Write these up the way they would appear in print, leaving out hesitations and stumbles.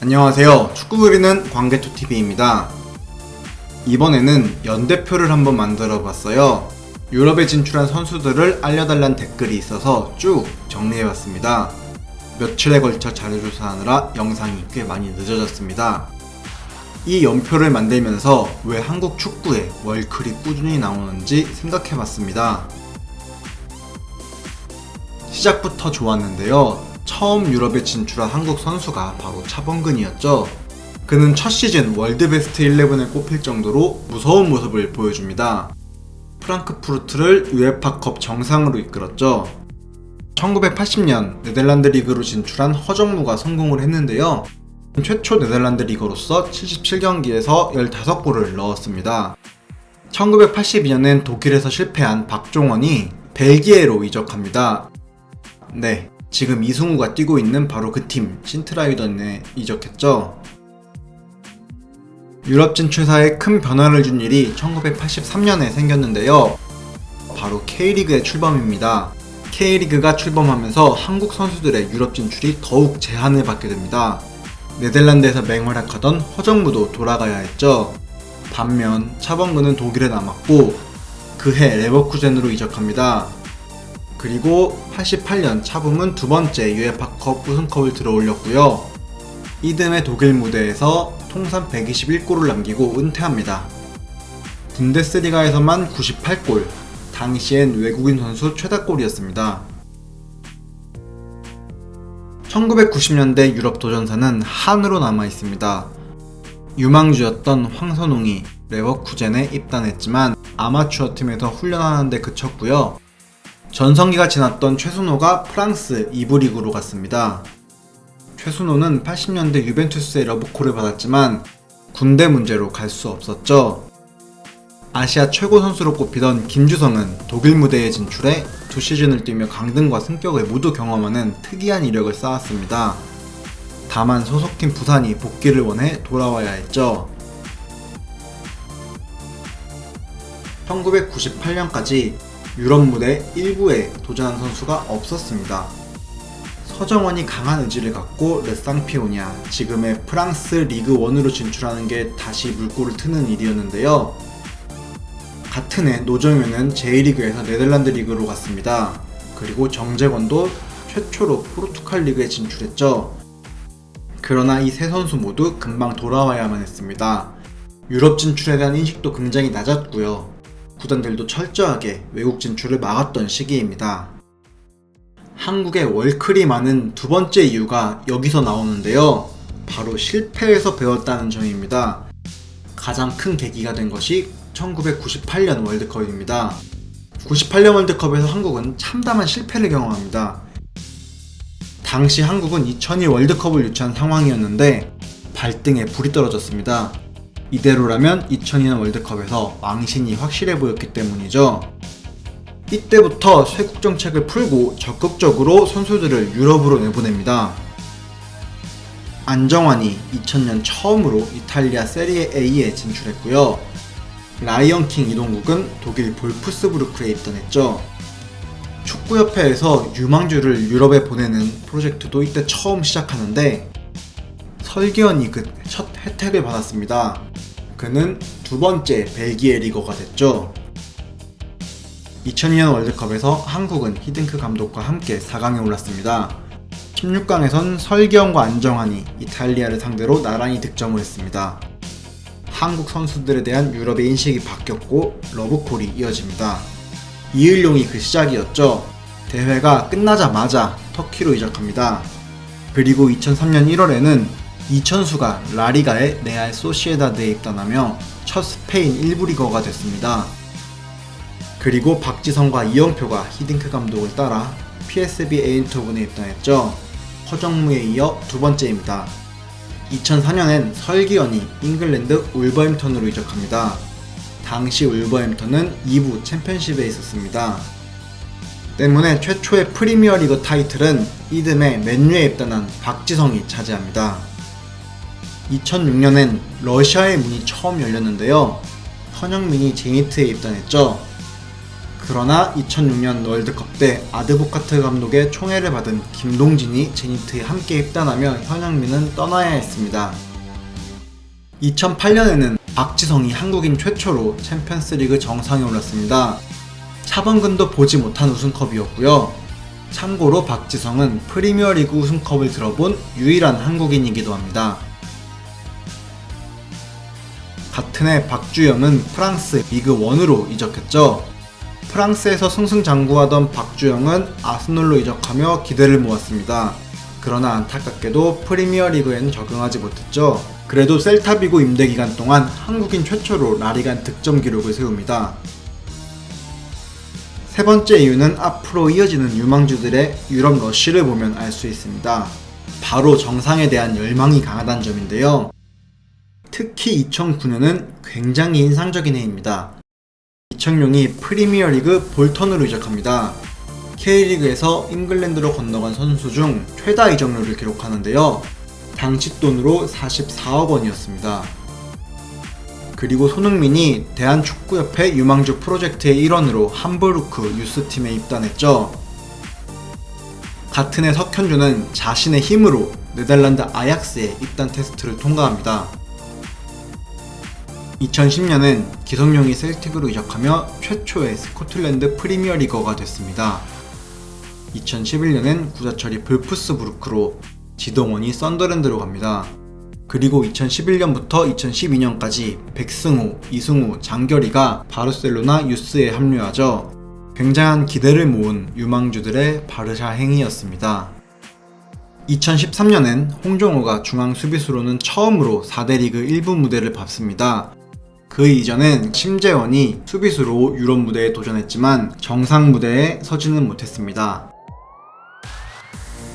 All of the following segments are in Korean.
안녕하세요. 축구 그리는 광개토TV입니다. 이번에는 연대표를 한번 만들어 봤어요. 유럽에 진출한 선수들을 알려달란 댓글이 있어서 쭉 정리해봤습니다. 며칠에 걸쳐 자료조사하느라 영상이 꽤 많이 늦어졌습니다. 이 연표를 만들면서 왜 한국 축구에 월클이 꾸준히 나오는지 생각해봤습니다. 시작부터 좋았는데요. 처음 유럽에 진출한 한국 선수가 바로 차범근이었죠. 그는 첫 시즌 월드베스트 11에 꼽힐 정도로 무서운 모습을 보여줍니다. 프랑크푸르트를 UEFA컵 정상으로 이끌었죠. 1980년 네덜란드 리그로 진출한 허정무가 성공을 했는데요. 최초 네덜란드 리그로서 77경기에서 15골을 넣었습니다. 1982년엔 독일에서 실패한 박종원이 벨기에로 이적합니다. 네, 지금 이승우가 뛰고 있는 바로 그 팀 신트라이던에 이적했죠. 유럽 진출사에 큰 변화를 준 일이 1983년에 생겼는데요. 바로 K리그의 출범입니다. K리그가 출범하면서 한국 선수들의 유럽 진출이 더욱 제한을 받게 됩니다. 네덜란드에서 맹활약하던 허정무도 돌아가야 했죠. 반면 차범근은 독일에 남았고 그해 레버쿠젠으로 이적합니다. 그리고 88년 차범은 두 번째 유에파컵 우승컵을 들어올렸고요. 이듬해 독일 무대에서 통산 121골을 남기고 은퇴합니다. 분데스리가에서만 98골, 당시엔 외국인 선수 최다골이었습니다. 1990년대 유럽 도전사는 한으로 남아있습니다. 유망주였던 황선홍이 레버쿠젠에 입단했지만 아마추어 팀에서 훈련하는데 그쳤고요. 전성기가 지났던 최순호가 프랑스 2부 리그로 갔습니다. 최순호는 80년대 유벤투스의 러브콜을 받았지만 군대 문제로 갈 수 없었죠. 아시아 최고 선수로 꼽히던 김주성은 독일 무대에 진출해 두 시즌을 뛰며 강등과 승격을 모두 경험하는 특이한 이력을 쌓았습니다. 다만 소속팀 부산이 복귀를 원해 돌아와야 했죠. 1998년까지 유럽 무대 1부에 도전한 선수가 없었습니다. 서정원이 강한 의지를 갖고 르상피오냐, 지금의 프랑스 리그 1으로 진출하는 게 다시 물꼬를 트는 일이었는데요. 같은 해 노정현은 J리그에서 네덜란드 리그로 갔습니다. 그리고 정재권도 최초로 포르투갈 리그에 진출했죠. 그러나 이 세 선수 모두 금방 돌아와야만 했습니다. 유럽 진출에 대한 인식도 굉장히 낮았고요. 구단들도 철저하게 외국 진출을 막았던 시기입니다. 한국에 월클이 많은 두 번째 이유가 여기서 나오는데요. 바로 실패에서 배웠다는 점입니다. 가장 큰 계기가 된 것이 1998년 월드컵입니다. 98년 월드컵에서 한국은 참담한 실패를 경험합니다. 당시 한국은 2002 월드컵을 유치한 상황이었는데 발등에 불이 떨어졌습니다. 이대로라면 2002년 월드컵에서 망신이 확실해 보였기 때문이죠. 이때부터 쇄국 정책을 풀고 적극적으로 선수들을 유럽으로 내보냅니다. 안정환이 2000년 처음으로 이탈리아 세리에 A에 진출했고요. 라이언킹 이동국은 독일 볼프스부르크에 입단했죠. 축구협회에서 유망주를 유럽에 보내는 프로젝트도 이때 처음 시작하는데 설기현이 그 첫 혜택을 받았습니다. 그는 두 번째 벨기에 리거가 됐죠. 2002년 월드컵에서 한국은 히딩크 감독과 함께 4강에 올랐습니다. 16강에선 설기현과 안정환이 이탈리아를 상대로 나란히 득점을 했습니다. 한국 선수들에 대한 유럽의 인식이 바뀌었고 러브콜이 이어집니다. 이을용이 그 시작이었죠. 대회가 끝나자마자 터키로 이적합니다. 그리고 2003년 1월에는 이천수가 라리가의 레알 소시에다드에 입단하며 첫 스페인 1부 리거가 됐습니다. 그리고 박지성과 이영표가 히딩크 감독을 따라 PSV 에인트호븐에 입단했죠. 허정무에 이어 두 번째입니다. 2004년엔 설기현이 잉글랜드 울버햄턴으로 이적합니다. 당시 울버햄턴은 2부 챔피언십에 있었습니다. 때문에 최초의 프리미어리그 타이틀은 이듬해 맨유에 입단한 박지성이 차지합니다. 2006년엔 러시아의 문이 처음 열렸는데요. 현영민이 제니트에 입단했죠. 그러나 2006년 월드컵 때 아드보카트 감독의 총애를 받은 김동진이 제니트에 함께 입단하며 현영민은 떠나야 했습니다. 2008년에는 박지성이 한국인 최초로 챔피언스리그 정상에 올랐습니다. 차범근도 보지 못한 우승컵이었고요. 참고로 박지성은 프리미어리그 우승컵을 들어본 유일한 한국인이기도 합니다. 같은 해 박주영은 프랑스 리그 1으로 이적했죠. 프랑스에서 승승장구하던 박주영은 아스널로 이적하며 기대를 모았습니다. 그러나 안타깝게도 프리미어리그에는 적응하지 못했죠. 그래도 셀타비고 임대 기간 동안 한국인 최초로 라리간 득점 기록을 세웁니다. 세 번째 이유는 앞으로 이어지는 유망주들의 유럽 러쉬를 보면 알 수 있습니다. 바로 정상에 대한 열망이 강하다는 점인데요. 특히 2009년은 굉장히 인상적인 해입니다. 이청용이 프리미어리그 볼턴으로 이적합니다. K리그에서 잉글랜드로 건너간 선수 중 최다 이적료를 기록하는데요. 당시 돈으로 44억 원이었습니다. 그리고 손흥민이 대한축구협회 유망주 프로젝트의 일원으로 함부르크 유스팀에 입단했죠. 같은 해 석현주는 자신의 힘으로 네덜란드 아약스의 입단 테스트를 통과합니다. 2010년엔 기성용이 셀틱으로 이적하며 최초의 스코틀랜드 프리미어리거가 됐습니다. 2011년엔 구자철이 불프스부르크로, 지동원이 썬더랜드로 갑니다. 그리고 2011년부터 2012년까지 백승호, 이승우, 장결희가 바르셀로나 유스에 합류하죠. 굉장한 기대를 모은 유망주들의 바르샤 행이었습니다. 2013년엔 홍정호가 중앙 수비수로는 처음으로 4대 리그 1부 무대를 밟습니다. 그 이전엔 심재원이 수비수로 유럽 무대에 도전했지만 정상 무대에 서지는 못했습니다.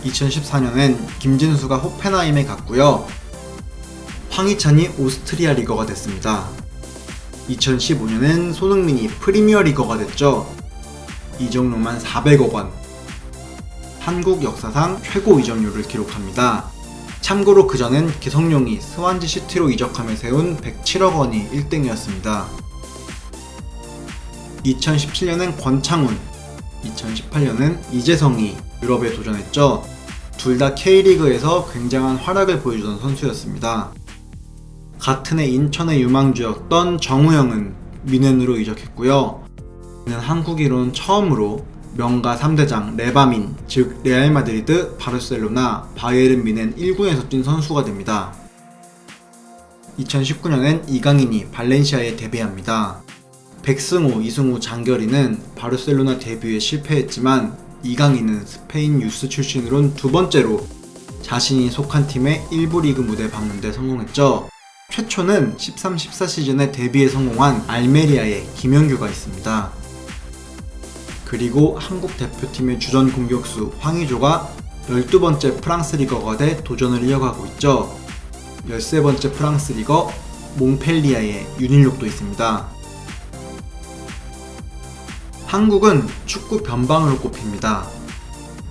2014년엔 김진수가 호펜하임에 갔고요. 황희찬이 오스트리아 리거가 됐습니다. 2015년엔 손흥민이 프리미어 리거가 됐죠. 이적료만 400억 원. 한국 역사상 최고 이적료를 기록합니다. 참고로 그전엔 기성용이 스완지 시티로 이적하며 세운 107억 원이 1등이었습니다. 2017년엔 권창훈, 2018년엔 이재성이 유럽에 도전했죠. 둘 다 K리그에서 굉장한 활약을 보여주던 선수였습니다. 같은 해 인천의 유망주였던 정우영은 미넨으로 이적했고요. 그는 한국인으로는 처음으로 명가 3대장 레바민, 즉 레알 마드리드, 바르셀로나, 바이에른 뮌헨 1군에서 뛴 선수가 됩니다. 2019년엔 이강인이 발렌시아에 데뷔합니다. 백승호, 이승우, 장결희는 바르셀로나 데뷔에 실패했지만 이강인은 스페인 유스 출신으론 두 번째로 자신이 속한 팀의 1부 리그 무대 방문대 성공했죠. 최초는 13-14 시즌에 데뷔에 성공한 알메리아의 김현규가 있습니다. 그리고 한국 대표팀의 주전 공격수 황의조가 12번째 프랑스 리거가 돼 도전을 이어가고 있죠. 13번째 프랑스 리거 몽펠리아의 윤일록도 있습니다. 한국은 축구 변방으로 꼽힙니다.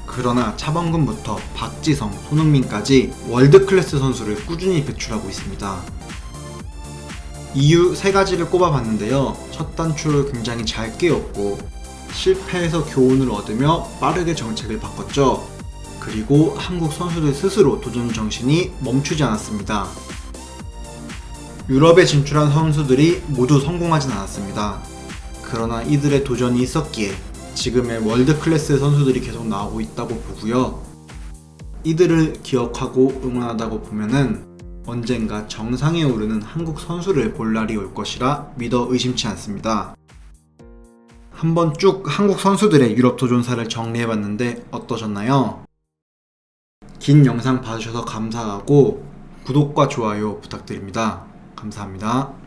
그러나 차범근부터 박지성, 손흥민까지 월드클래스 선수를 꾸준히 배출하고 있습니다. 이유 3가지를 꼽아봤는데요. 첫 단추를 굉장히 잘 끼웠고 실패에서 교훈을 얻으며 빠르게 정책을 바꿨죠. 그리고 한국 선수들 스스로 도전 정신이 멈추지 않았습니다. 유럽에 진출한 선수들이 모두 성공하진 않았습니다. 그러나 이들의 도전이 있었기에 지금의 월드 클래스 선수들이 계속 나오고 있다고 보고요. 이들을 기억하고 응원하다고 보면은 언젠가 정상에 오르는 한국 선수를 볼 날이 올 것이라 믿어 의심치 않습니다. 한번 쭉 한국 선수들의 유럽 도전사를 정리해봤는데 어떠셨나요? 긴 영상 봐주셔서 감사하고 구독과 좋아요 부탁드립니다. 감사합니다.